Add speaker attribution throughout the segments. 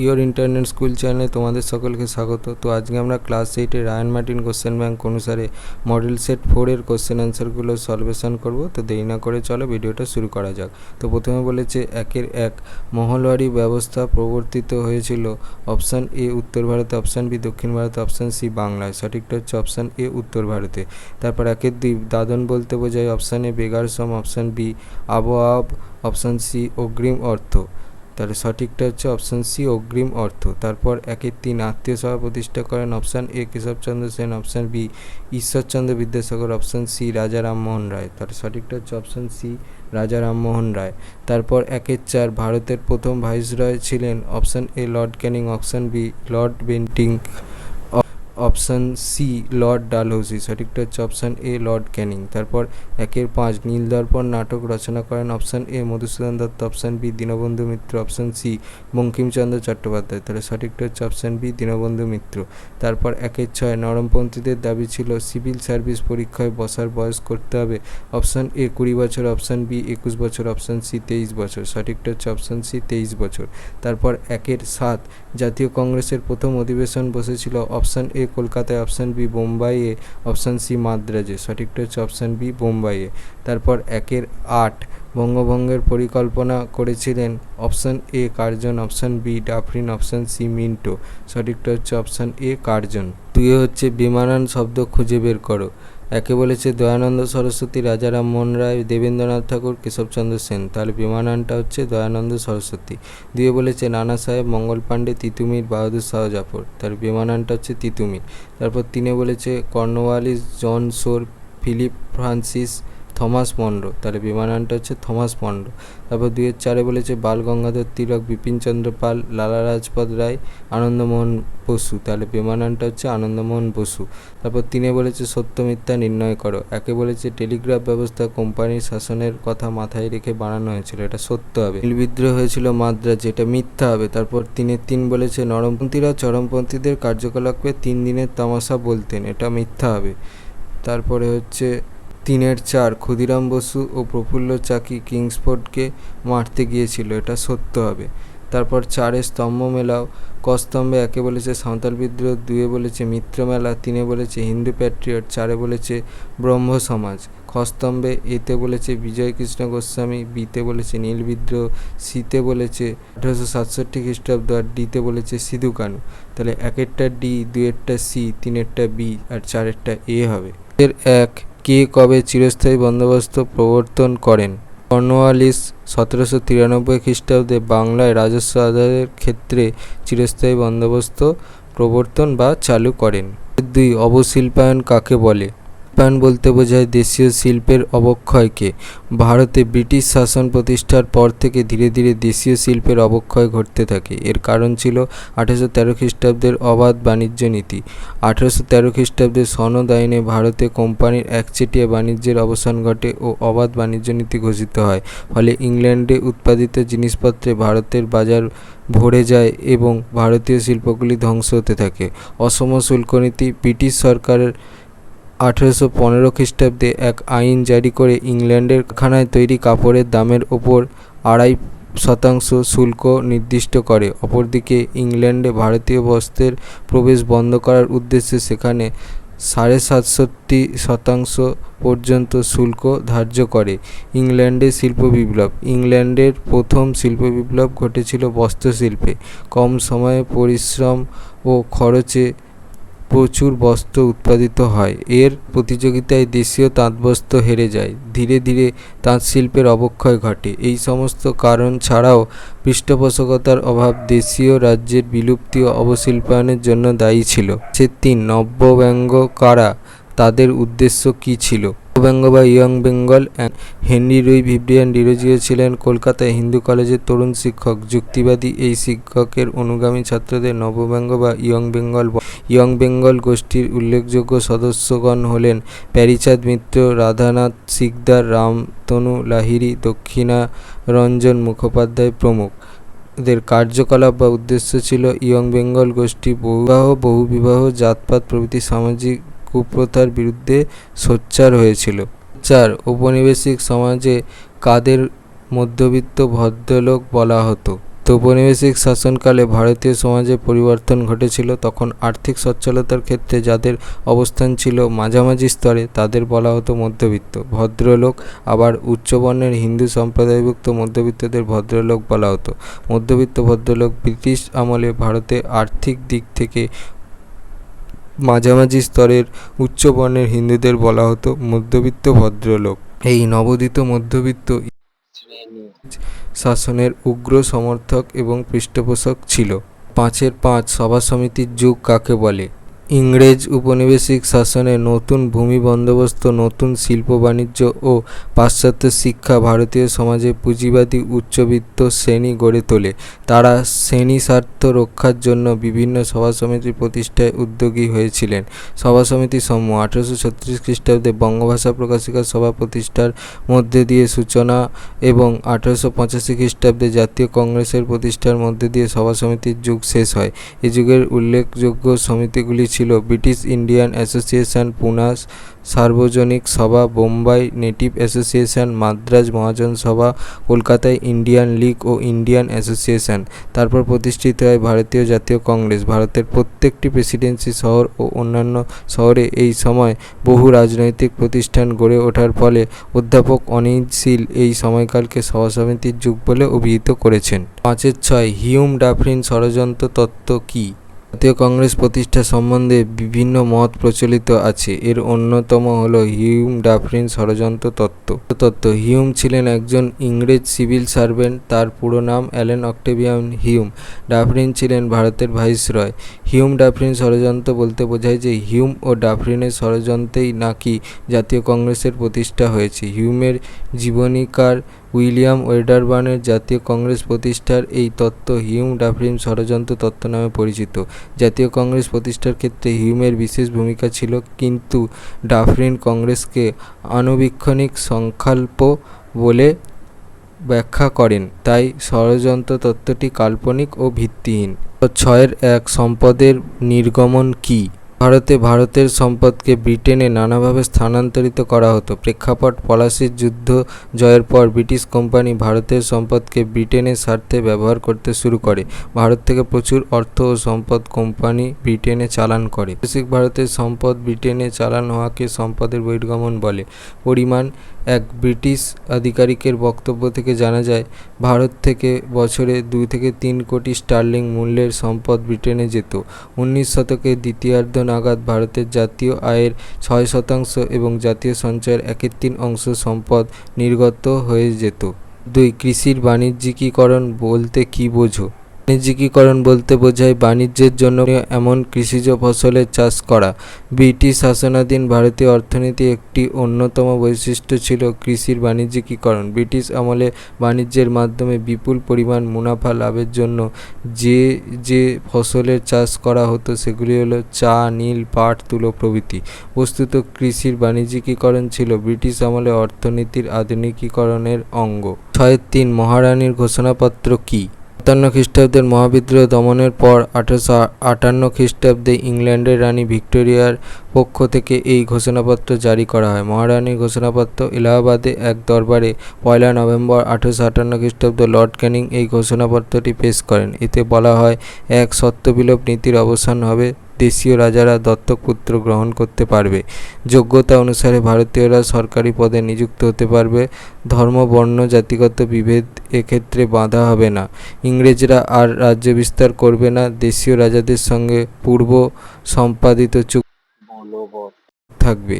Speaker 1: Your internet school চ্যানেলে তোমাদের সকলকে স্বাগত। তো আজকে আমরা ক্লাস 8-এর রায়ান মার্টিন কোশ্চেন ব্যাংক অনুসারে মডেল সেট 4-এর কোশ্চেন অ্যান্সারগুলো সলভেশন করব। তো দেরি না করে চলো ভিডিওটা শুরু করা যাক। তো প্রথমে বলেছে 1 মহলবাড়ি ব্যবস্থা প্রবর্তিত হয়েছিল অপশান এ উত্তর ভারতে, অপশান বি দক্ষিণ ভারতে, অপশান সি বাংলায়। সঠিকটা হচ্ছে অপশান এ উত্তর ভারতে। তারপর 2 দাদন বলতে বোঝায় অপশান এ বেগার সম, অপশান বি আবহাওয়া, অপশান সি অগ্রিম অর্থ। তাহলে সঠিকটা হচ্ছে অপশান সি অগ্রিম অর্থ। তারপর 3 আত্মীয় সভা প্রতিষ্ঠা করেন option A Keshabchandra Sen, option B Ishwarchandra Vidyasagar, option C Raja Rammohan রায়। তাহলে সঠিকটা হচ্ছে অপশান সি রাজা রামমোহন রায়। তারপর 4 ভারতের প্রথম ভাইসরয় ছিলেন option A Lord Canning, option B Lord Bentinck, option C Lord Dalhousie. সঠিকটা হচ্ছে অপশান এ লর্ড ক্যানিং। তারপর 5 নীলদর্পণ নাটক রচনা করেন option A Madhusudan Dutta, option B Dinabandhu Mitra, option C Bankimchandra Chattopadhyay. তাহলে সঠিকটা হচ্ছে অপশান বি দীনবন্ধু মিত্র। তারপর 6 নরমপন্থীদের দাবি ছিল সিভিল সার্ভিস পরীক্ষায় বসার বয়স করতে হবে অপশান এ 20 বছর, অপশান বি 21 বছর, অপশান সি 23 বছর। সঠিকটা হচ্ছে অপশান সি 23 বছর। তারপর 7 জাতীয় কংগ্রেসের প্রথম অধিবেশন বসেছিল অপশান এ কলকাতায়, অপশান বি বোম্বাইয়ে, অপশান সি মাদ্রাজে। সঠিকটা হচ্ছে অপশান বি বোম্বাইয়ে। তারপর 8 বঙ্গভঙ্গের পরিকল্পনা করেছিলেন option A Curzon, option B Dufferin, option C Minto. সঠিকটা হচ্ছে অপশান এ কার্জন। 2 হচ্ছে বেমানান শব্দ খুঁজে বের করো। 1 বলেছে দয়ানন্দ সরস্বতী, রাজা রামমোহন রায়, দেবেন্দ্রনাথ ঠাকুর, কেশবচন্দ্র সেন। তাহলে বেমানানটা হচ্ছে দয়ানন্দ সরস্বতী। 2 বলেছে নানা সাহেব, মঙ্গল পাণ্ডে, তিতুমির, বাহাদুর শাহ জাফর। তাহলে বেমানানটা হচ্ছে তিতুমির। তারপর 3 বলেছে কর্নওয়ালিস, জন শোর, ফিলিপ ফ্রান্সিস, থমাস মনরো। তাহলে বেমানানটা হচ্ছে থমাস মনরো। তারপর 2-4 বলেছে বাল গঙ্গাধর তিলক, বিপিনচন্দ্র পাল, লালা লাজপত রায়, আনন্দমোহন বসু। তাহলে বেমানানটা হচ্ছে আনন্দমোহন বসু। তারপর 3 বলেছে সত্য মিথ্যা নির্ণয় করো। 1 বলেছে টেলিগ্রাফ ব্যবস্থা কোম্পানির শাসনের কথা মাথায় রেখে বানানো হয়েছিল, এটা সত্য হবে। নীল বিদ্রোহ হয়েছিল মাদ্রাজে, এটা মিথ্যা হবে। তারপর 3 বলেছে নরমপন্থীরা চরমপন্থীদের কার্যকলাপকে 3 দিনের তামাশা বলতেন, এটা মিথ্যা হবে। তারপরে হচ্ছে 3-4 ক্ষুদিরাম বসু ও প্রফুল্ল চাকি কিংসফোর্ডকে মারতে গিয়েছিল, এটা সত্য হবে। তারপর 4 স্তম্ভ মেলাও। ক স্তম্ভে 1 বলেছে সাঁওতাল বিদ্রোহ, 2 বলেছে মিত্র মেলা, 3 বলেছে হিন্দু প্যাট্রিয়ট, 4 বলেছে ব্রহ্ম সমাজ। খ স্তম্ভে এতে বলেছে বিজয়কৃষ্ণ গোস্বামী, বিতে বলেছে নীল বিদ্রোহ, সিতে বলেছে 1867 খ্রিস্টাব্দ, আর ডিতে বলেছে সিধু কানু। তাহলে 1-টা ডি, 2-টা সি, 3-টা বি আর 4-টা এ হবে। 1 কে কবে চিরস্থায়ী বন্দোবস্ত প্রবর্তন করেন? কর্নওয়ালিস 1793 খ্রিস্টাব্দে বাংলায় রাজস্ব আদায়ের ক্ষেত্রে চিরস্থায়ী বন্দোবস্ত প্রবর্তন বা চালু করেন। 2 অবশিল্পায়ন কাকে বলে? শিল্পায়ন বলতে বোঝায় দেশীয় শিল্পের অবক্ষয়কে। ভারতে ব্রিটিশ শাসন প্রতিষ্ঠার পর থেকে ধীরে ধীরে দেশীয় শিল্পের অবক্ষয় ঘটতে থাকে। এর কারণ ছিল 1813 খ্রিস্টাব্দের অবাধ বাণিজ্য নীতি। 1813 খ্রিস্টাব্দের সনদ আইনে ভারতে কোম্পানির একচেটিয়া বাণিজ্যের অবসান ঘটে ও অবাধ বাণিজ্য নীতি ঘোষিত হয়। ফলে ইংল্যান্ডে উৎপাদিত জিনিসপত্রে ভারতের বাজার ভরে যায় এবং ভারতীয় শিল্পগুলি ধ্বংস হতে থাকে। অসম শুল্ক নীতি। ব্রিটিশ সরকারের 1815 খ্রিস্টাব্দে এক আইন জারি করে ইংল্যান্ডের কারখানায় তৈরি কাপড়ের দামের ওপর 2.5% শুল্ক নির্দিষ্ট করে। অপরদিকে ইংল্যান্ডে ভারতীয় বস্ত্রের প্রবেশ বন্ধ করার উদ্দেশ্যে সেখানে 67.5% পর্যন্ত শুল্ক ধার্য করে। ইংল্যান্ডে শিল্প বিপ্লব। ইংল্যান্ডের প্রথম শিল্প বিপ্লব ঘটেছিল বস্ত্রশিল্পে। কম সময়ে পরিশ্রম ও খরচে প্রচুর বস্ত্র উৎপাদিত হয়। এর প্রতিযোগিতায় দেশীয় তাঁতবস্ত্র হেরে যায়। ধীরে ধীরে তাঁত শিল্পের অবক্ষয় ঘটে। এই সমস্ত কারণ ছাড়াও পৃষ্ঠপোষকতার অভাব দেশীয় রাজ্যের বিলুপ্তি ও অবশিল্পায়নের জন্য দায়ী ছিল। 3 নব্যব্যঙ্গ কারা, তাদের উদ্দেশ্য কী ছিল? নব্যব্যঙ্গ বা young Bengal. Henry Louis Vivian Derozio ছিলেন কলকাতায় হিন্দু কলেজের তরুণ শিক্ষক। যুক্তিবাদী এই শিক্ষকের অনুগামী ছাত্রদের নব্যব্যঙ্গ বা ইয়ং বেঙ্গল গোষ্ঠীর উল্লেখযোগ্য সদস্যগণ হলেন প্যারীচাঁদ মিত্র, রাধানাথ সিকদার, রামতনু লাহিড়ী, দক্ষিণারঞ্জন মুখোপাধ্যায় প্রমুখ। এদের কার্যকলাপ বা উদ্দেশ্য ছিল ইয়ং বেঙ্গল গোষ্ঠী বহুবিবাহ, জাতপাত প্রভৃতি সামাজিক কুপ্রথার বিরুদ্ধে সোচ্চার হয়েছিল। 4 ঔপনিবেশিক সমাজে কাদের মধ্যবিত্ত ভদ্রলোক বলা হতো? তো ঔপনিবেশিক শাসনকালে ভারতীয় সমাজে পরিবর্তন ঘটেছিল। তখন আর্থিক সচ্ছলতার ক্ষেত্রে যাদের অবস্থান ছিল মাঝামাঝি স্তরে তাদের বলা হতো মধ্যবিত্ত। ভদ্রলোক, আবার উচ্চবর্ণের হিন্দু সম্প্রদায়ভুক্ত মধ্যবিত্তদের ভদ্রলোক বলা হতো। মধ্যবিত্ত ভদ্রলোক ব্রিটিশ আমলে ভারতে আর্থিক দিক থেকে মাঝামাঝি স্তরের উচ্চবর্ণের হিন্দুদের বলা হতো মধ্যবিত্ত ভদ্রলোক। এই নবোদিত মধ্যবিত্ত শাসনের উগ্র সমর্থক এবং পৃষ্ঠপোষক ছিল। 5-এর 5 সভা সমিতির যুগ কাকে বলে? ইংরেজ উপনিবেশিক শাসনে নতুন ভূমি বন্দোবস্ত, নতুন শিল্প বাণিজ্য ও পাশ্চাত্য শিক্ষা ভারতীয় সমাজে পুঁজিবাদী উচ্চবিত্ত শ্রেণী গড়ে তোলে। তারা শ্রেণী স্বার্থ রক্ষার জন্য বিভিন্ন সভা সমিতি প্রতিষ্ঠায় উদ্যোগী হয়েছিলেন। সভা সমিতি সমূহ 1836 খ্রিস্টাব্দে বঙ্গভাষা প্রকাশিকা সভা প্রতিষ্ঠার মধ্যে দিয়ে সূচনা এবং 1885 খ্রিস্টাব্দে জাতীয় কংগ্রেসের প্রতিষ্ঠার মধ্যে দিয়ে সভা সমিতির যুগ শেষ হয়। এ যুগের উল্লেখযোগ্য সমিতিগুলি ছিল ব্রিটিশ ইন্ডিয়ান অ্যাসোসিয়েশন, পুনা সার্বজনিক সভা, বোম্বাই নেটিভ অ্যাসোসিয়েশন, মাদ্রাজ মহাজন সভা, কলকাতায় ইন্ডিয়ান লীগ ও ইন্ডিয়ান অ্যাসোসিয়েশন। তারপর প্রতিষ্ঠিত হয় ভারতীয় জাতীয় কংগ্রেস। ভারতের প্রত্যেকটি প্রেসিডেন্সি শহর ও অন্যান্য শহরে এই সময় বহু রাজনৈতিক প্রতিষ্ঠান গড়ে ওঠার ফলে অধ্যাপক অনিল শীল এই সময়কালকে সভা সমিতির যুগ বলে অভিহিত করেছেন। 5-এর 6 হিউম ডাফরিন ষড়যন্ত্র তত্ত্ব কী? জাতীয় কংগ্রেস প্রতিষ্ঠা সম্বন্ধে বিভিন্ন মত প্রচলিত আছে। এর অন্যতম হল হিউম ডাফরিন ষড়যন্ত্র তত্ত্ব। হিউম ছিলেন একজন ইংরেজ সিভিল সার্ভেন্ট। তার পুরো নাম অ্যালেন অক্টেভিয়ান হিউম। ডাফরিন ছিলেন ভারতের ভাইসরয়। হিউম ডাফরিন ষড়যন্ত্র বলতে বোঝায় যে হিউম ও ডাফরিনের ষড়যন্ত্রেই নাকি জাতীয় কংগ্রেসের প্রতিষ্ঠা হয়েছে। হিউমের জীবনীকার উইলিয়াম ওয়েডারবার্নের জাতীয় কংগ্রেস প্রতিষ্ঠার এই তত্ত্ব হিউম ডাফরিন ষড়যন্ত্র তত্ত্ব নামে পরিচিত। জাতীয় কংগ্রেস প্রতিষ্ঠার ক্ষেত্রে হিউমের বিশেষ ভূমিকা ছিল, কিন্তু ডাফরিন কংগ্রেসকে আনুবীক্ষণিক সংকল্প বলে ব্যাখ্যা করেন। তাই ষড়যন্ত্র তত্ত্বটি কাল্পনিক ও ভিত্তিহীন। 6-এর 1 সম্পদের নির্গমন কী? ভারতের সম্পদকে ব্রিটেনে নানাভাবে স্থানান্তরিত করা হতো। প্রেক্ষাপট: পলাশির যুদ্ধ জয়ের পর ব্রিটিশ কোম্পানি ভারতের সম্পদকে ব্রিটেনের স্বার্থে ব্যবহার করতে শুরু করে। ভারত থেকে প্রচুর অর্থ ও সম্পদ কোম্পানি ব্রিটেনে চালান করে। বৈদেশিক ভারতের সম্পদ ব্রিটেনে চালান হওয়াকে সম্পদের বহির্গমন বলে। পরিমাণ: এক ব্রিটিশ আধিকারিকের বক্তব্য থেকে জানা যায়, ভারত থেকে বছরে 2 থেকে 3 কোটি স্টার্লিং মূল্যের সম্পদ ব্রিটেনে যেত। 19 শতকের দ্বিতীয়ার্ধ নাগাদ ভারতের জাতীয় আয়ের 6% এবং জাতীয় সঞ্চয়ের 1/3 সম্পদ নির্গত হয়ে যেত। 2 কৃষির বাণিজ্যিকীকরণ বলতে কী বোঝো? বাণিজ্যিকীকরণ বলতে বোঝায় বাণিজ্যের জন্য এমন কৃষিজ ফসলের চাষ করা। ব্রিটিশ শাসনাধীন ভারতীয় অর্থনীতির একটি অন্যতম বৈশিষ্ট্য ছিল কৃষির বাণিজ্যিকীকরণ। ব্রিটিশ আমলে বাণিজ্যের মাধ্যমে বিপুল পরিমাণ মুনাফা লাভের জন্য যে যে ফসলের চাষ করা হতো সেগুলি হলো চা, নীল, পাট, তুলো প্রভৃতি। বস্তুত কৃষির বাণিজ্যিকীকরণ ছিল ব্রিটিশ আমলে অর্থনীতির আধুনিকীকরণের অঙ্গ। 6-এর 3 মহারানীর ঘোষণাপত্র কী? 57 খ্রিস্টাব্দের মহাবিদ্রোহ দমনের পর 1858 খ্রিস্টাব্দে ইংল্যান্ডের রানী ভিক্টোরিয়ার পক্ষ থেকে এই ঘোষণাপত্র জারি করা হয়। মহারানীর ঘোষণাপত্র এলাহাবাদে এক দরবারে 1 নভেম্বর 1858 খ্রিস্টাব্দে লর্ড ক্যানিং এই ঘোষণাপত্রটি পেশ করেন। এতে বলা হয়, 1 সত্যবিলোপ নীতির অবসান হবে। দেশীয় রাজারা দত্তক পুত্র গ্রহণ করতে পারবে। যোগ্যতা অনুসারে ভারতীয়রা সরকারি পদে নিযুক্ত হতে পারবে। ধর্ম, বর্ণ, জাতিগত বিভেদ এক্ষেত্রে বাধা হবে না। ইংরেজরা আর রাজ্য বিস্তার করবে না। দেশীয় রাজাদের সঙ্গে পূর্ব সম্পাদিত চুক্তি থাকবে।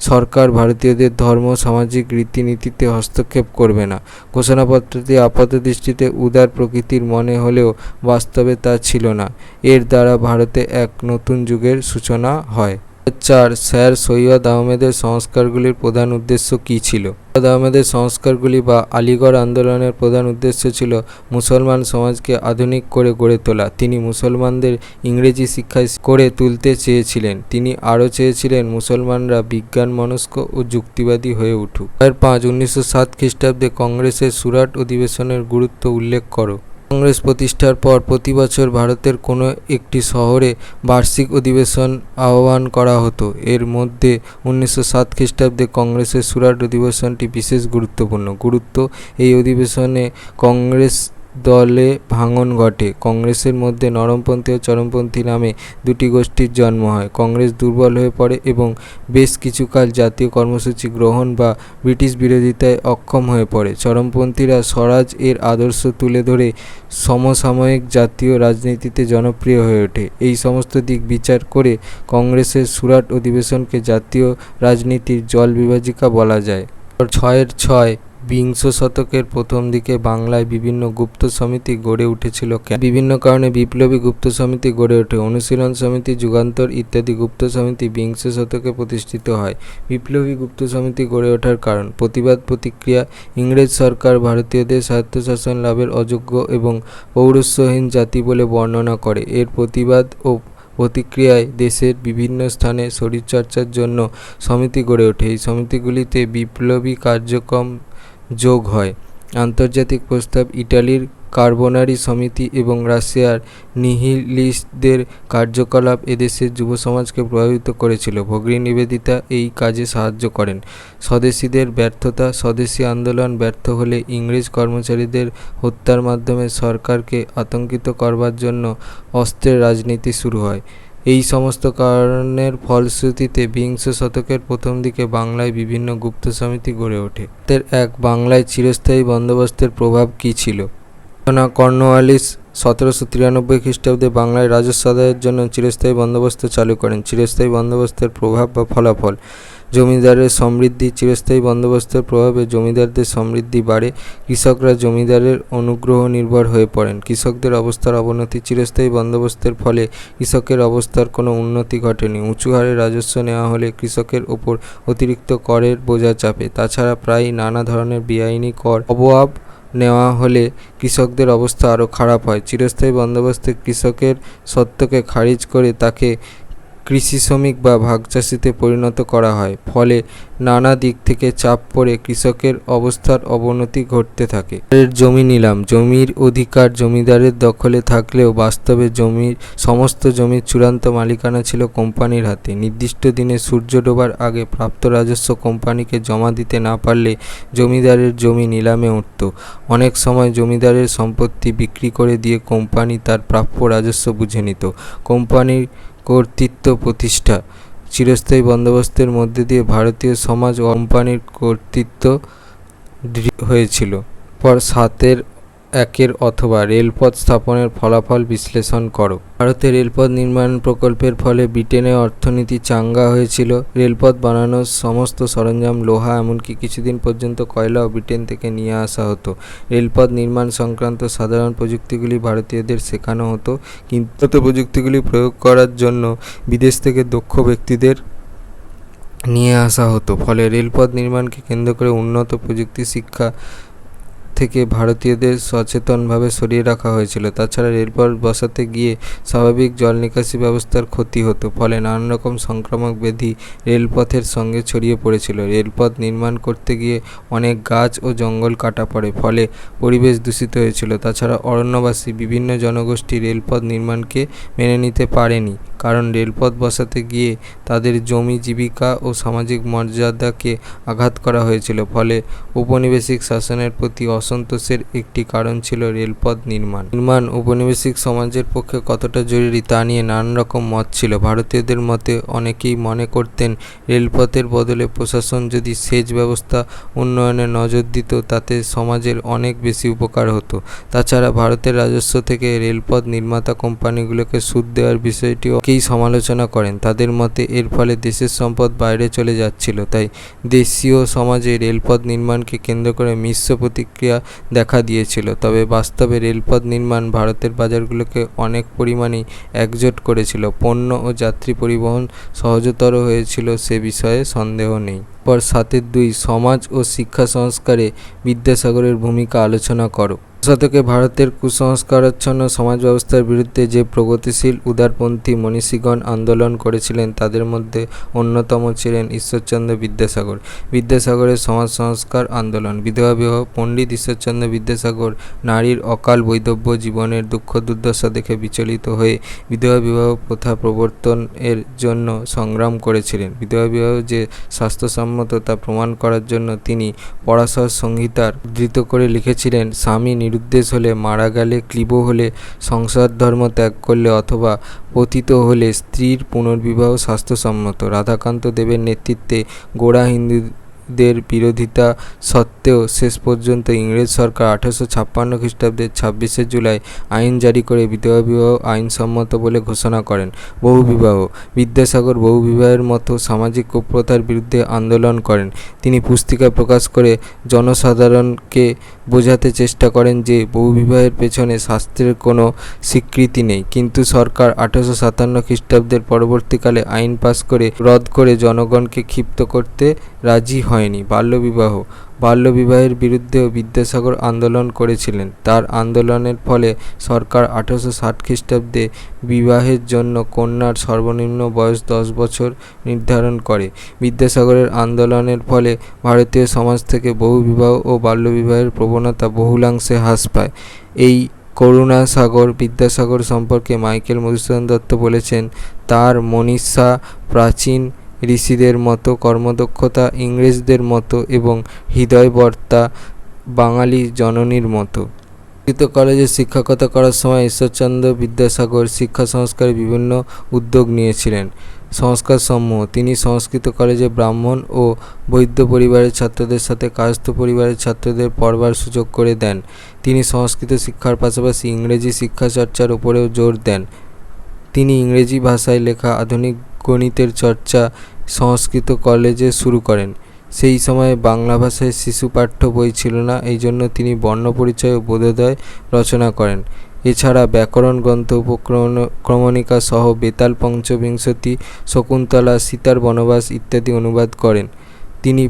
Speaker 1: সরকার ভারতীয়দের ধর্ম, সামাজিক রীতিনীতিতে হস্তক্ষেপ করবে না। ঘোষণাপত্রটি আপাতদৃষ্টিতে উদার প্রকৃতির মনে হলেও বাস্তবে তা ছিল না। এর দ্বারা ভারতে এক নতুন যুগের সূচনা হয়। 4 স্যার সৈয়দ আহমেদের সংস্কারগুলির প্রধান উদ্দেশ্য কী ছিল? সৈয়দ আহমেদের সংস্কারগুলি বা আলিগড় আন্দোলনের প্রধান উদ্দেশ্য ছিল মুসলমান সমাজকে আধুনিক করে গড়ে তোলা। তিনি মুসলমানদের ইংরেজি শিক্ষায় করে তুলতে চেয়েছিলেন। তিনি আরও চেয়েছিলেন মুসলমানরা বিজ্ঞানমনস্ক ও যুক্তিবাদী হয়ে উঠুক। 5 1907 খ্রিস্টাব্দে কংগ্রেসের সুরাট অধিবেশনের গুরুত্ব উল্লেখ করো। কংগ্রেস প্রতিষ্ঠার পর প্রতি বছর ভারতের কোনো একটি শহরে বার্ষিক অধিবেশন আহ্বান করা হতো। এর মধ্যে 1907 খ্রিস্টাব্দে কংগ্রেসের সুরাট অধিবেশনটি বিশেষ গুরুত্বপূর্ণ। এই অধিবেশনে কংগ্রেস দলে ভাঙন ঘটে। কংগ্রেসের মধ্যে নরমপন্থী ও চরমপন্থী নামে দুটি গোষ্ঠীর জন্ম হয়। কংগ্রেস দুর্বল হয়ে পড়ে এবং বেশ কিছুকাল জাতীয় কর্মসূচি গ্রহণ বা ব্রিটিশ বিরোধিতায় অক্ষম হয়ে পড়ে। চরমপন্থীরা স্বরাজ এর আদর্শ তুলে ধরে সমসাময়িক জাতীয় রাজনীতিতে জনপ্রিয় হয়ে ওঠে। এই সমস্ত দিক বিচার করে কংগ্রেসের সুরাট অধিবেশনকে জাতীয় রাজনীতির জল বিভাজিকা বলা যায়। 6 বিংশ শতকের প্রথম দিকে বাংলায় বিভিন্ন গুপ্ত সমিতি গড়ে উঠেছিল। বিভিন্ন কারণে বিপ্লবী গুপ্ত সমিতি গড়ে ওঠে। অনুশীলন সমিতি, যুগান্তর ইত্যাদি গুপ্ত সমিতি বিংশ শতকে প্রতিষ্ঠিত হয়। বিপ্লবী গুপ্ত সমিতি গড়ে ওঠার কারণ: প্রতিবাদ প্রতিক্রিয়া। ইংরেজ সরকার ভারতীয়দের স্বায়ত্তশাসন লাভের অযোগ্য এবং পৌরস্ত্যহীন জাতি বলে বর্ণনা করে। এর প্রতিবাদ ও প্রতিক্রিয়ায় দেশের বিভিন্ন স্থানে শরীরচর্চার জন্য সমিতি গড়ে ওঠে। এই সমিতিগুলিতে বিপ্লবী কার্যক্রম যোগ হয়। আন্তর্জাতিক প্রস্তাব, ইটালির কার্বোনারি সমিতি এবং রাশিয়ার নিহিলিস্টদের কার্যকলাপ এদেশের যুব সমাজকে প্রভাবিত করেছিল। ভগিনী নিবেদিতা এই কাজে সাহায্য করেন। স্বদেশীদের ব্যর্থতা। স্বদেশী আন্দোলন ব্যর্থ হলে ইংরেজ কর্মচারীদের হত্যার মাধ্যমে সরকারকে আতঙ্কিত করবার জন্য অস্ত্রের রাজনীতি শুরু হয়। এই সমস্ত কারণের ফলশ্রুতিতে বিংশ শতকের প্রথম দিকে বাংলায় বিভিন্ন গুপ্ত সমিতি গড়ে ওঠে। বাংলায় চিরস্থায়ী বন্দোবস্তের প্রভাব কী ছিল? কর্নওয়ালিস 1793 খ্রিস্টাব্দে বাংলায় রাজস্ব আদায়ের জন্য চিরস্থায়ী বন্দোবস্ত চালু করেন। চিরস্থায়ী বন্দোবস্তের প্রভাব বা ফলাফল: জমিদারের সমৃদ্ধি। চিরস্থায়ী বন্দোবস্তের প্রভাবে জমিদারদের সমৃদ্ধি বাড়ে। কৃষকরা জমিদারের অনুগ্রহ নির্ভর হয়ে পড়েন। কৃষকদের অবস্থার অবনতি। চিরস্থায়ী বন্দোবস্তের ফলে কৃষকের অবস্থার কোনো উন্নতি ঘটেনি। উঁচু হারে রাজস্ব নেওয়া হলে কৃষকের ওপর অতিরিক্ত করের বোঝা চাপে। তাছাড়া প্রায়ই নানা ধরনের বেআইনি কর অবওয়াব নেওয়া হলে কৃষকদের অবস্থা আরও খারাপ হয়। চিরস্থায়ী বন্দোবস্তে কৃষকের স্বত্বকে খারিজ করে তাকে কৃষি শ্রমিক বা ভাগচাষিতে পরিণত করা হয়। ফলে নানা দিক থেকে চাপ পড়ে কৃষকের অবস্থার অবনতি ঘটতে থাকে। জমি নিলাম। জমির অধিকার জমিদারের দখলে থাকলেও বাস্তবে সমস্ত জমির চূড়ান্ত মালিকানা ছিল কোম্পানির হাতে। নির্দিষ্ট দিনে সূর্য ডোবার আগে প্রাপ্ত রাজস্ব কোম্পানিকে জমা দিতে না পারলে জমিদারের জমি নিলামে উঠত। অনেক সময় জমিদারের সম্পত্তি বিক্রি করে দিয়ে কোম্পানি তার প্রাপ্য রাজস্ব বুঝে নিত। কোম্পানির কর্তৃত্ব প্রতিষ্ঠা। চিরস্থায়ী বন্দোবস্তের মধ্যে দিয়ে ভারতীয় সমাজ ও কোম্পানির কর্তৃত্ব হয়েছিল। 7 অথবা রেলপথ স্থাপনের ফলাফল বিশ্লেষণ করো। ভারতে রেলপথ নির্মাণ প্রকল্পের ফলে ব্রিটেনের অর্থনীতি চাঙ্গা হয়েছিল। রেলপথ বানানোর সমস্ত সরঞ্জাম, লোহা, এমনকি কিছুদিন পর্যন্ত কয়লাও ব্রিটেন থেকে নিয়ে আসা হতো। রেলপথ নির্মাণ সংক্রান্ত সাধারণ প্রযুক্তিগুলি ভারতীয়দের শেখানো হতো, কিন্তু প্রযুক্তিগুলি প্রয়োগ করার জন্য বিদেশ থেকে দক্ষ ব্যক্তিদের নিয়ে আসা হতো। ফলে রেলপথ নির্মাণকে কেন্দ্র করে উন্নত প্রযুক্তি শিক্ষা থেকে ভারতীয়দের সচেতনভাবে সরিয়ে রাখা হয়েছিল। তাছাড়া রেলপথ বসাতে গিয়ে স্বাভাবিক জল নিকাশি ব্যবস্থার ক্ষতি হতো। ফলে নানা রকম সংক্রামক ব্যাধি রেলপথের সঙ্গে ছড়িয়ে পড়েছিল। রেলপথ নির্মাণ করতে গিয়ে অনেক গাছ ও জঙ্গল কাটা পড়ে, ফলে পরিবেশ দূষিত হয়েছিল। তাছাড়া অরণ্যবাসী বিভিন্ন জনগোষ্ঠী রেলপথ নির্মাণকে মেনে নিতে পারেনি, কারণ রেলপথ বসাতে গিয়ে তাদের জমি, জীবিকা ও সামাজিক মর্যাদাকে আঘাত করা হয়েছিল। ফলে ঔপনিবেশিক শাসনের প্রতি অসন্তোষের একটি কারণ ছিল রেলপথ নির্মাণ ঔপনিবেশিক সমাজের পক্ষে কতটা জরুরি তা নিয়ে নানান রকম মত ছিল। ভারতীয়দের মতে অনেকেই মনে করতেন রেলপথের বদলে প্রশাসন যদি সেচ ব্যবস্থা উন্নয়নে নজর দিত তাতে সমাজের অনেক বেশি উপকার হতো। তাছাড়া ভারতের রাজস্ব থেকে রেলপথ নির্মাতা কোম্পানিগুলোকে সুদ দেওয়ার বিষয়টিও সমালোচনা করেন। তাদের মতে এর ফলে দেশের সম্পদ বাইরে চলে যাচ্ছিল। তাই দেশীয় সমাজে রেলপথ নির্মাণকে কেন্দ্র করে মিশ্র প্রতিক্রিয়া দেখা দিয়েছিল। তবে বাস্তবে রেলপথ নির্মাণ ভারতের বাজারগুলোকে অনেক পরিমাণেই একজোট করেছিল। পণ্য ও যাত্রী পরিবহন সহজতর হয়েছিল, সে বিষয়ে সন্দেহ নেই। 7.2 সমাজ ও শিক্ষা সংস্কারে বিদ্যাসাগরের ভূমিকা আলোচনা করো। শতকে ভারতের কুসংস্কারাচ্ছন্ন সমাজ ব্যবস্থার বিরুদ্ধে যে প্রগতিশীল উদারপন্থী মনীষীগণ আন্দোলন করেছিলেন তাদের মধ্যে অন্যতম ছিলেন ঈশ্বরচন্দ্র বিদ্যাসাগর। বিদ্যাসাগরের সমাজ সংস্কার আন্দোলন। বিধবা বিবাহ। পণ্ডিত ঈশ্বরচন্দ্র বিদ্যাসাগর নারীর অকাল বৈধব্য জীবনের দুঃখ দুর্দশা দেখে বিচলিত হয়ে বিধবা বিবাহ প্রথা প্রবর্তনের জন্য সংগ্রাম করেছিলেন। বিধবা বিবাহ যে স্বাস্থ্যসম্মত স্বাস্থ্যসম্মত তা প্রমাণ করার জন্য তিনি পরাশর সংহিতার উদ্ধৃত করে লিখেছিলেন, স্বামী নিরুদ্দেশ হলে, মারা গেলে, ক্লীব হলে, সংসার ধর্ম ত্যাগ করলে অথবা পতিত হলে স্ত্রীর পুনর্বিবাহ স্বাস্থ্যসম্মত। রাধাকান্ত দেবের নেতৃত্বে গোঁড়া হিন্দুদের বিরোধিতা সত্ত্বেও শেষ পর্যন্ত ইংরেজ সরকার 1856 খ্রিস্টাব্দের 26শে জুলাই আইন জারি করে বিধবা বিবাহ আইনসম্মত বলে ঘোষণা করেন। বহুবিবাহ। বিদ্যাসাগর বহুবিবাহের মতো সামাজিক কুপ্রথার বিরুদ্ধে আন্দোলন করেন। তিনি পুস্তিকা প্রকাশ করে জনসাধারণকে বোঝাতে চেষ্টা করেন যে বহুবিবাহের পেছনে শাস্ত্রের কোনো স্বীকৃতি নেই, কিন্তু সরকার 1857 খ্রিস্টাব্দের পরবর্তীকালে আইন পাস করে রদ করে জনগণকে ক্ষিপ্ত করতে রাজি হয়নি। বাল্যবিবাহ। বাল্যবিবাহের বিরুদ্ধেও বিদ্যাসাগর আন্দোলন করেছিলেন। তার আন্দোলনের ফলে সরকার 1860 খ্রিস্টাব্দে বিবাহের জন্য কন্যার সর্বনিম্ন বয়স 10 বছর নির্ধারণ করে। বিদ্যাসাগরের আন্দোলনের ফলে ভারতীয় সমাজ থেকে বহুবিবাহ ও বাল্যবিবাহের প্রবণতা বহুলাংশে হ্রাস পায়। এই করুণাসাগর বিদ্যাসাগর সম্পর্কে মাইকেল মধুসূদন দত্ত বলেছেন, তার মনীষা প্রাচীন ঋষিদের মতো, কর্মদক্ষতা ইংরেজদের মতো এবং হৃদয়বর্তা বাঙালি জননীর মতো। সংস্কৃত কলেজে শিক্ষকতা করার সময় ঈশ্বরচন্দ্র বিদ্যাসাগর শিক্ষা সংস্কারে বিভিন্ন উদ্যোগ নিয়েছিলেন। সংস্কার সমূহ। তিনি সংস্কৃত কলেজে ব্রাহ্মণ ও বৈদ্য পরিবারের ছাত্রদের সাথে কায়স্থ পরিবারের ছাত্রদের পড়বার সুযোগ করে দেন। তিনি সংস্কৃত শিক্ষার পাশাপাশি ইংরেজি শিক্ষা চর্চার উপরেও জোর দেন। তিনি ইংরেজি ভাষায় লেখা আধুনিক গণিতের চর্চা সংস্কৃত কলেজে শুরু করেন। সেই সময়ে বাংলা ভাষায় শিশু পাঠ্য বই ছিল না, এই জন্য তিনি বর্ণপরিচয় ও বোধোদয় রচনা করেন। এছাড়া ব্যাকরণ গ্রন্থ, উপক্রমণিকা সহ বেতাল পঞ্চবিংশতি, শকুন্তলা, সীতার বনবাস ইত্যাদি অনুবাদ করেন। তিনি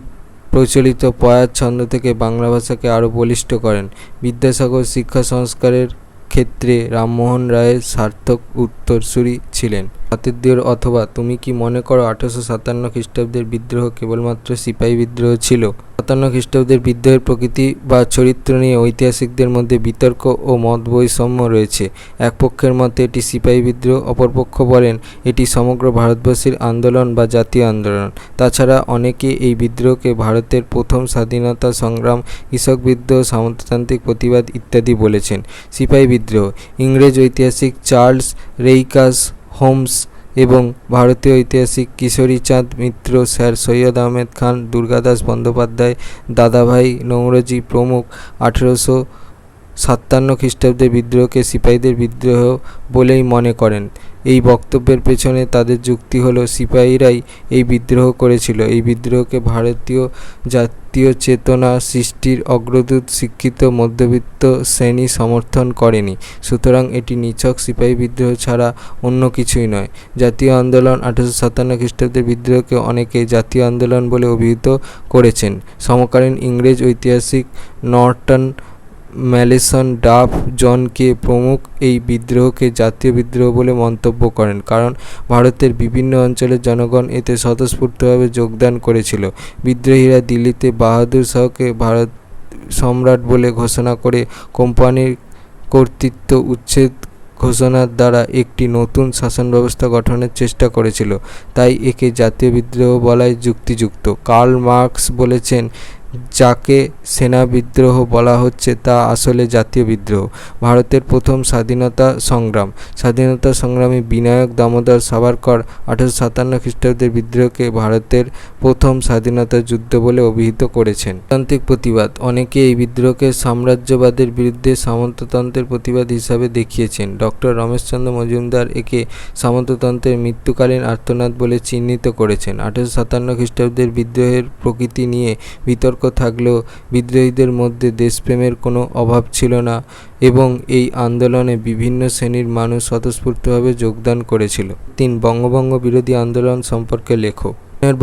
Speaker 1: প্রচলিত পয়ার ছন্দ থেকে বাংলা ভাষাকে আরও বলিষ্ঠ করেন। বিদ্যাসাগর শিক্ষা সংস্কারের ক্ষেত্রে রামমোহন রায়ের সার্থক উত্তরসূরি ছিলেন। হাতের দেওর অথবা তুমি কি মনে করো 1857 খ্রিস্টাব্দের বিদ্রোহ কেবলমাত্র সিপাহী বিদ্রোহ ছিল? 57 খ্রিস্টাব্দের বিদ্রোহের প্রকৃতি বা চরিত্র নিয়ে ঐতিহাসিকদের মধ্যে বিতর্ক ও মত বৈষম্য রয়েছে। এক পক্ষের মতে এটি সিপাহী বিদ্রোহ, অপর পক্ষ বলেন এটি সমগ্র ভারতবাসীর আন্দোলন বা জাতীয় আন্দোলন। তাছাড়া অনেকে এই বিদ্রোহকে ভারতের প্রথম স্বাধীনতা সংগ্রাম, কৃষক বিদ্রোহ, সামন্ততান্ত্রিক প্রতিবাদ ইত্যাদি বলেছেন। সিপাহী বিদ্রোহ। ইংরেজ ঐতিহাসিক চার্লস রেইকাস হোমস এবং ভারতীয় ঐতিহাসিক কিশোরীচাঁদ মিত্র, স্যার সৈয়দ আহমেদ খান, দুর্গাদাস বন্দ্যোপাধ্যায়, দাদাভাই নৌরোজি প্রমুখ 1857 খ্রিস্টাব্দের বিদ্রোহকে সিপাহীদের বিদ্রোহ বলেই মনে করেন। এই বক্তব্যের পেছনে তাদের যুক্তি হলো, সিপাহীরাই এই বিদ্রোহ করেছিল। এই বিদ্রোহকে ভারতীয় জাতীয় চেতনা সৃষ্টির অগ্রদূত শিক্ষিত মধ্যবিত্ত শ্রেণী সমর্থন করেনি। সুতরাং এটি নিছক সিপাহী বিদ্রোহ ছাড়া অন্য কিছুই নয়। জাতীয় আন্দোলন। 1857 খ্রিস্টাব্দের বিদ্রোহকে অনেকে জাতীয় আন্দোলন বলে অভিহিত করেছেন। সমকালীন ইংরেজ ঐতিহাসিক নর্টন, ম্যালেসন, ডাফ, জন কে প্রমুখ এই বিদ্রোহকে জাতীয় বিদ্রোহ বলে মন্তব্য করেন, কারণ ভারতের বিভিন্ন অঞ্চলের জনগণ এতে স্বতঃস্ফূর্তভাবে যোগদান করেছিল। বিদ্রোহীরা দিল্লিতে বাহাদুর শাহকে ভারত সম্রাট বলে ঘোষণা করে কোম্পানির কর্তৃত্ব উচ্ছেদ ঘোষণার দ্বারা একটি নতুন শাসন ব্যবস্থা গঠনের চেষ্টা করেছিল, তাই একে জাতীয় বিদ্রোহ বলাই যুক্তিযুক্ত। কার্ল মার্কস বলেছেন, যাকে সেনা বিদ্রোহ বলা হচ্ছে তা আসলে জাতীয় বিদ্রোহ। ভারতের প্রথম স্বাধীনতা সংগ্রাম। স্বাধীনতা সংগ্রামী বিনায়ক দামোদর সাভারকর 1857 খ্রিস্টাব্দের বিদ্রোহকে ভারতের প্রথম স্বাধীনতা যুদ্ধ বলে অভিহিত করেছেন। সামন্ততান্ত্রিক প্রতিবাদ। অনেকে এই বিদ্রোহকে সাম্রাজ্যবাদের বিরুদ্ধে সামন্ততন্ত্রের প্রতিবাদ হিসাবে দেখিয়েছেন। ডক্টর রমেশচন্দ্র মজুমদার একে সামন্ততন্ত্রের মৃত্যুকালীন আর্তনাদ বলে চিহ্নিত করেছেন। 1857 খ্রিস্টাব্দের বিদ্রোহের প্রকৃতি নিয়ে বিতর্ক থাকলেও বিদ্রোহীদের মধ্যে দেশপ্রেমের কোনো অভাব ছিল না এবং এই আন্দোলনে বিভিন্ন শ্রেণীর মানুষ স্বতঃস্ফূর্তভাবে যোগদান করেছিল। 3. বঙ্গভঙ্গ বিরোধী আন্দোলন সম্পর্কে লেখো।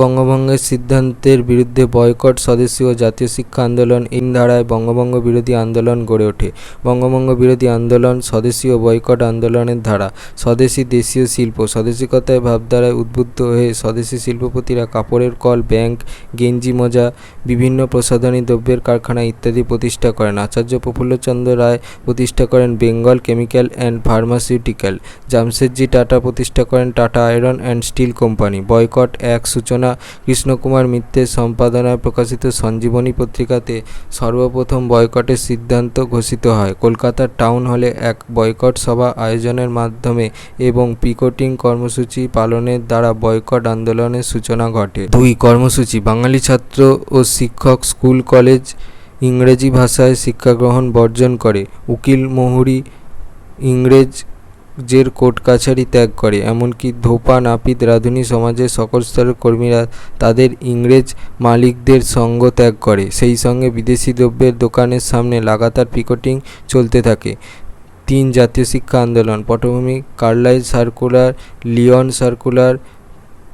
Speaker 1: বঙ্গভঙ্গের সিদ্ধান্তের বিরুদ্ধে বয়কট, স্বদেশী ও জাতীয় শিক্ষা আন্দোলন এই ধারায় বঙ্গভঙ্গ বিরোধী আন্দোলন গড়ে ওঠে। বঙ্গভঙ্গ বিরোধী আন্দোলন স্বদেশী ও বয়কট আন্দোলনের ধারা। স্বদেশী দেশীয় শিল্প। স্বদেশিকতায় ভাবধারায় উদ্বুদ্ধ হয়ে স্বদেশী শিল্পপতিরা কাপড়ের কল, ব্যাংক, গেঞ্জি, মোজা, বিভিন্ন প্রসাধনী দ্রব্যের কারখানা ইত্যাদি প্রতিষ্ঠা করেন। আচার্য প্রফুল্লচন্দ্র রায় প্রতিষ্ঠা করেন Bengal chemical and pharmaceutical. Jamsetji tata প্রতিষ্ঠা করেন tata iron and steel company. Boycott 1. সূচনা কৃষ্ণকুমার মিত্রের সম্পাদনায় প্রকাশিত সঞ্জীবনী পত্রিকাতে সর্বপ্রথম বয়কটের সিদ্ধান্ত ঘোষিত হয়। কলকাতার টাউন হলে এক বয়কট সভা আয়োজনের মাধ্যমে এবং পিকেটিং কর্মসূচি পালনের দ্বারা বয়কট আন্দোলনের সূচনা ঘটে। 2. কর্মসূচি। বাঙালি ছাত্র ও শিক্ষক স্কুল কলেজ ইংরেজি ভাষায় শিক্ষাগ্রহণ বর্জন করে। উকিল মোহুরি ইংরেজের কোর্ট কাছারি ত্যাগ করে। এমনকি ধোপা নাপিত রাঁধুনি সমাজের সকল স্তরের কর্মীরা তাদের ইংরেজ মালিকদের সঙ্গ ত্যাগ করে। সেই সঙ্গে বিদেশি দ্রব্যের দোকানের সামনে লাগাতার পিকেটিং চলতে থাকে। 3. জাতীয় শিক্ষা আন্দোলন। পটভূমি Carlyle circular, Lyon circular,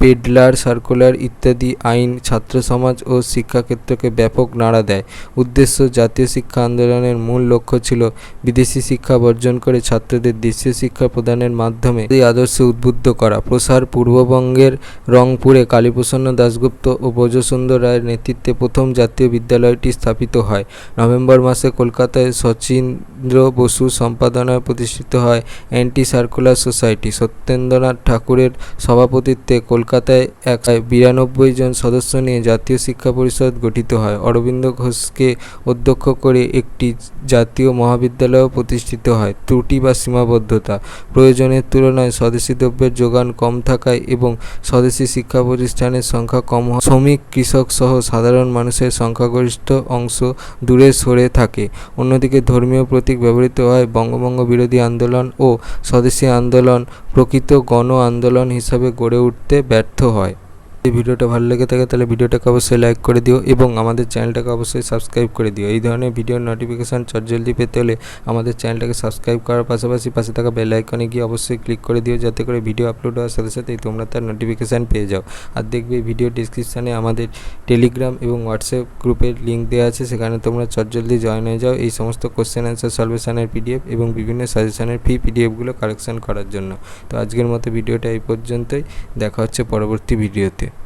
Speaker 1: Pedlar circular ইত্যাদি আইন ছাত্র সমাজ ও শিক্ষাক্ষেত্রকে ব্যাপক নাড়া দেয়। উদ্দেশ্য: জাতীয় শিক্ষা আন্দোলনের মূল লক্ষ্য ছিল বিদেশি শিক্ষা বর্জন করে ছাত্রদের দেশীয় শিক্ষা প্রদানের মাধ্যমে এই আদর্শে উদ্বুদ্ধ করা। প্রসার: পূর্ববঙ্গের রংপুরে কালীপ্রসন্ন দাশগুপ্ত ও ব্রজসুন্দর রায়ের নেতৃত্বে প্রথম জাতীয় বিদ্যালয়টি স্থাপিত হয়। নভেম্বর মাসে কলকাতায় শচীন্দ্র বসু সম্পাদনায় প্রতিষ্ঠিত হয় অ্যান্টি সার্কুলার সোসাইটি। সত্যেন্দ্রনাথ ঠাকুরের সভাপতিত্বে কলকাতায় 92 জন সদস্য নিয়ে জাতীয় শিক্ষা পরিষদ গঠিত হয়। অরবিন্দ ঘোষকে অধ্যক্ষ করে একটি জাতীয় মহাবিদ্যালয় প্রতিষ্ঠিত হয়। ত্রুটি বা সীমাবদ্ধতা: প্রয়োজনের তুলনায় স্বদেশি দ্রব্যের যোগান কম থাকায় এবং স্বদেশি শিক্ষা প্রতিষ্ঠানের সংখ্যা কম হয় শ্রমিক, কৃষক সহ সাধারণ মানুষের সংখ্যাগরিষ্ঠ অংশ দূরে সরে থাকে। অন্যদিকে ধর্মীয় প্রতীক ব্যবহৃত হয়। বঙ্গভঙ্গ বিরোধী আন্দোলন ও স্বদেশী আন্দোলন প্রকৃত গণ আন্দোলন হিসাবে গড়ে উঠতে ব্যর্থ হয়। যদি ভিডিওটা ভালো লেগে থাকে তাহলে ভিডিওটাকে অবশ্যই লাইক করে দিও এবং আমাদের চ্যানেলটাকে অবশ্যই সাবস্ক্রাইব করে দিও। এই ধরনের ভিডিওর নোটিফিকেশান চটজলদি পেতে হলে আমাদের চ্যানেলটাকে সাবস্ক্রাইব করার পাশাপাশি পাশে থাকা বেল আইকনে গিয়ে অবশ্যই ক্লিক করে দিও, যাতে করে ভিডিও আপলোড হওয়ার সাথে সাথেই তোমরা তার নোটিফিকেশান পেয়ে যাও। আর দেখবে এই ভিডিও ডিসক্রিপশানে আমাদের টেলিগ্রাম এবং হোয়াটসঅ্যাপ গ্রুপের লিঙ্ক দেওয়া আছে, সেখানে তোমরা চটজলদি জয়েন হয়ে যাও এই সমস্ত কোশ্চেন অ্যান্সার সলভেশনের পিডিএফ এবং বিভিন্ন সাজেশনের পিডিএফগুলো কালেকশন করার জন্য। তো আজকের মতো ভিডিওটা এই পর্যন্তই, দেখা হচ্ছে পরবর্তী ভিডিওতে।